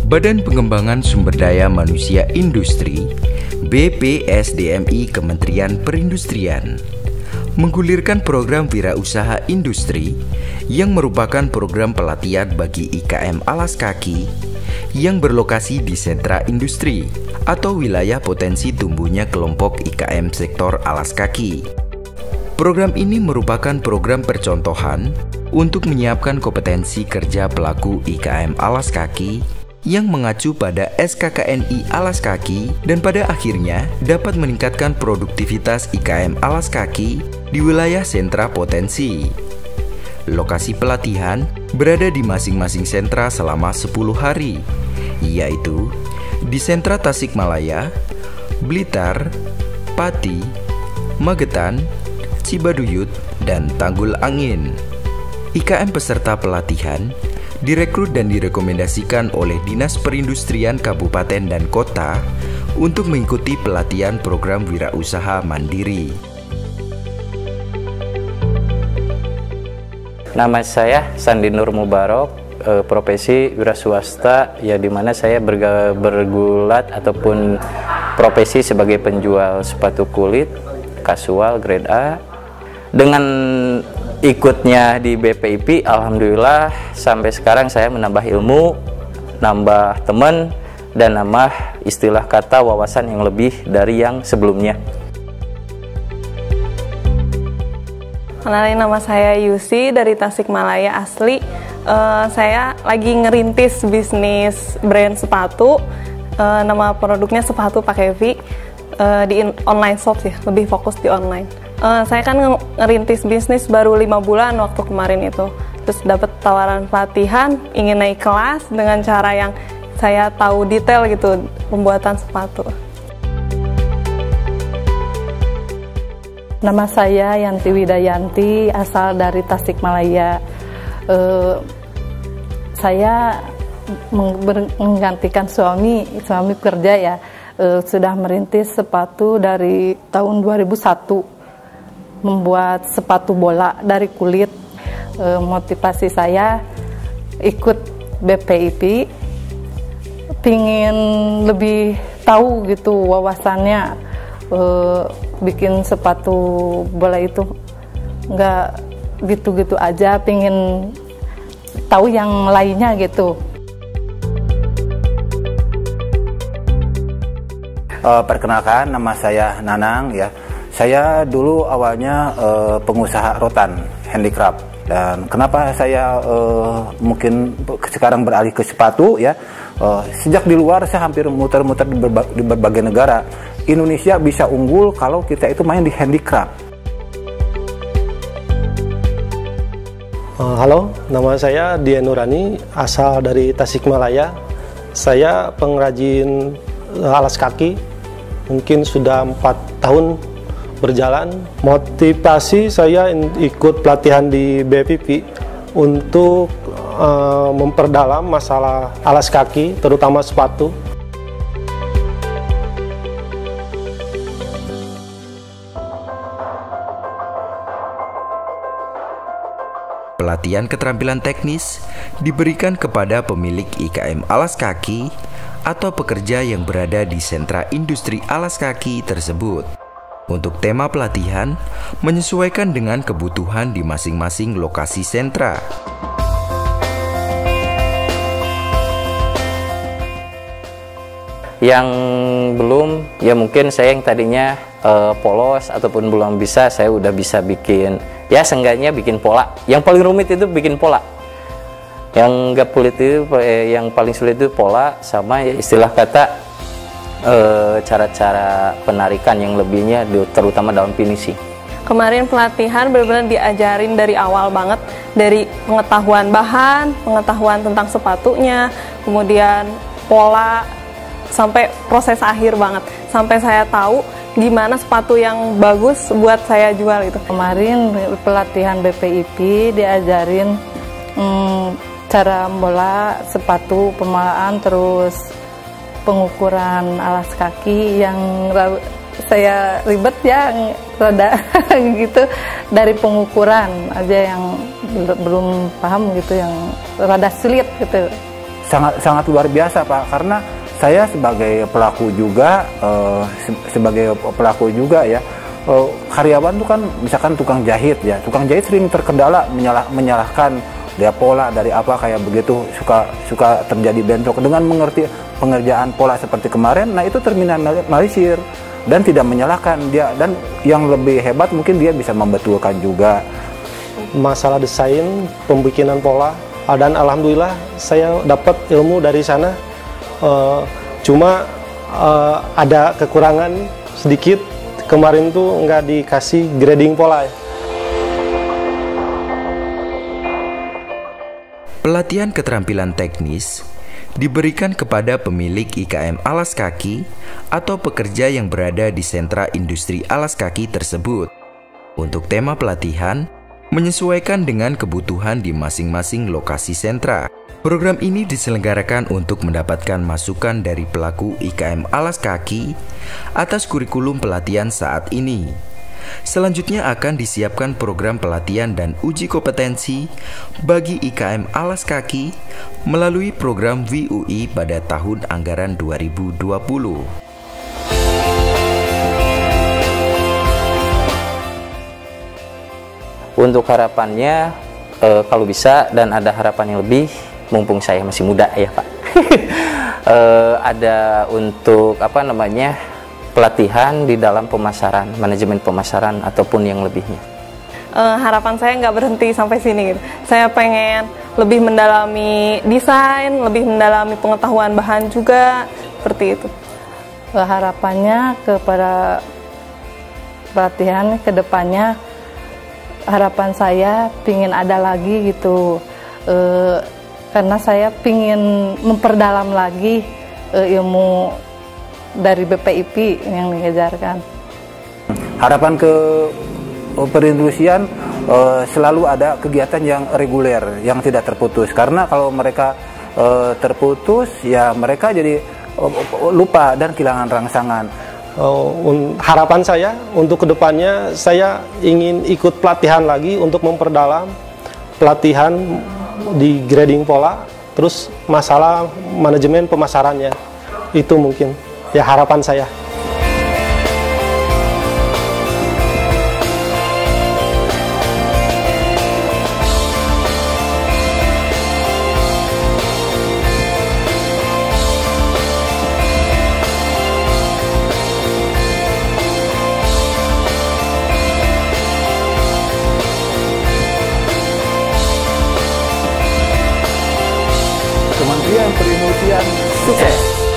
Badan Pengembangan Sumber Daya Manusia Industri (BPSDMI) Kementerian Perindustrian menggulirkan program Wirausaha Industri yang merupakan program pelatihan bagi IKM alas kaki yang berlokasi di sentra industri atau wilayah potensi tumbuhnya kelompok IKM sektor alas kaki. Program ini merupakan program percontohan untuk menyiapkan kompetensi kerja pelaku IKM alas kaki yang mengacu pada SKKNI alas kaki dan pada akhirnya dapat meningkatkan produktivitas IKM alas kaki di wilayah sentra potensi. Lokasi pelatihan berada di masing-masing sentra selama 10 hari, yaitu di sentra Tasikmalaya, Blitar, Pati, Magetan, Cibaduyut, dan Tanggul Angin. IKM peserta pelatihan direkrut dan direkomendasikan oleh Dinas Perindustrian Kabupaten dan Kota untuk mengikuti pelatihan program wirausaha mandiri. Nama saya Sandi Nur Mubarok, profesi wira swasta, ya di mana saya bergulat ataupun profesi sebagai penjual sepatu kulit kasual grade A. Dengan ikutnya di BPIP, alhamdulillah sampai sekarang saya menambah ilmu, nambah teman, dan nambah istilah kata wawasan yang lebih dari yang sebelumnya. Kenalin, nama saya Yusi dari Tasikmalaya asli. Saya lagi ngerintis bisnis brand sepatu. Nama produknya sepatu pakai V. Di online shop sih, lebih fokus di online. Saya kan ngerintis bisnis baru 5 bulan waktu kemarin itu. Terus dapat tawaran pelatihan, ingin naik kelas dengan cara yang saya tahu detail gitu, pembuatan sepatu. Nama saya Yanti Widayanti, asal dari Tasikmalaya. Saya menggantikan suami kerja ya. Sudah merintis sepatu dari tahun 2001. Membuat sepatu bola dari kulit. Motivasi saya ikut BPIP, pingin lebih tahu gitu wawasannya. Bikin sepatu bola itu nggak gitu-gitu aja, pingin tahu yang lainnya gitu. Perkenalkan, nama saya Nanang ya. Saya dulu awalnya pengusaha rotan, handicraft. Dan kenapa saya mungkin sekarang beralih ke sepatu ya? Sejak di luar saya hampir muter-muter di berbagai negara. Indonesia bisa unggul kalau kita itu main di handicraft. Halo, nama saya Dian Nurani, asal dari Tasikmalaya. Saya pengrajin alas kaki, mungkin sudah 4 tahun berjalan. Motivasi saya ikut pelatihan di BPIP untuk memperdalam masalah alas kaki, terutama sepatu. Pelatihan keterampilan teknis diberikan kepada pemilik IKM alas kaki atau pekerja yang berada di sentra industri alas kaki tersebut. Untuk tema pelatihan menyesuaikan dengan kebutuhan di masing-masing lokasi sentra. Yang belum, ya mungkin saya yang tadinya polos ataupun belum bisa, saya udah bisa bikin, ya seenggaknya bikin pola. Yang paling rumit itu bikin pola. Yang nggak sulit itu, yang paling sulit itu pola, sama ya istilah kata cara-cara penarikan yang lebihnya, terutama dalam finishing. Kemarin pelatihan benar-benar diajarin dari awal banget, dari pengetahuan bahan, pengetahuan tentang sepatunya, kemudian pola, sampai proses akhir banget. Sampai saya tahu gimana sepatu yang bagus buat saya jual itu. Kemarin pelatihan BPIP diajarin cara bola sepatu, pemalaan, terus pengukuran alas kaki yang saya ribet ya, rada gitu, dari pengukuran aja yang belum paham gitu, yang rada sulit gitu. sangat luar biasa Pak, karena saya sebagai pelaku juga ya, karyawan tuh kan misalkan tukang jahit sering terkendala menyalahkan dia pola dari apa kayak begitu, suka terjadi bentrok. Dengan mengerti pengerjaan pola seperti kemarin, nah itu terminalisir dan tidak menyalahkan dia, dan yang lebih hebat mungkin dia bisa membetulkan juga masalah desain pembikinan pola, dan alhamdulillah saya dapat ilmu dari sana. Cuma ada kekurangan sedikit, kemarin tuh nggak dikasih grading pola ya. Pelatihan keterampilan teknis diberikan kepada pemilik IKM alas kaki atau pekerja yang berada di sentra industri alas kaki tersebut. Untuk tema pelatihan menyesuaikan dengan kebutuhan di masing-masing lokasi sentra. Program ini diselenggarakan untuk mendapatkan masukan dari pelaku IKM alas kaki atas kurikulum pelatihan saat ini. Selanjutnya akan disiapkan program pelatihan dan uji kompetensi bagi IKM alas kaki melalui program WUI pada tahun anggaran 2020. Untuk harapannya, kalau bisa dan ada harapan yang lebih, mumpung saya masih muda ya Pak, ada untuk pelatihan di dalam pemasaran, manajemen pemasaran ataupun yang lebihnya. Harapan saya nggak berhenti sampai sini gitu. Saya pengen lebih mendalami desain, lebih mendalami pengetahuan bahan juga, seperti itu. Harapannya kepada pelatihan kedepannya, harapan saya pingin ada lagi gitu, karena saya pingin memperdalam lagi ilmu dari BPIP yang diajarkan. Harapan ke perindustrian selalu ada kegiatan yang reguler, yang tidak terputus. Karena kalau mereka terputus, ya mereka jadi lupa dan kehilangan rangsangan. Harapan saya untuk kedepannya, saya ingin ikut pelatihan lagi untuk memperdalam pelatihan di grading pola, terus masalah manajemen pemasarannya. Itu mungkin ya harapan saya. Kementerian Perindustrian sukses.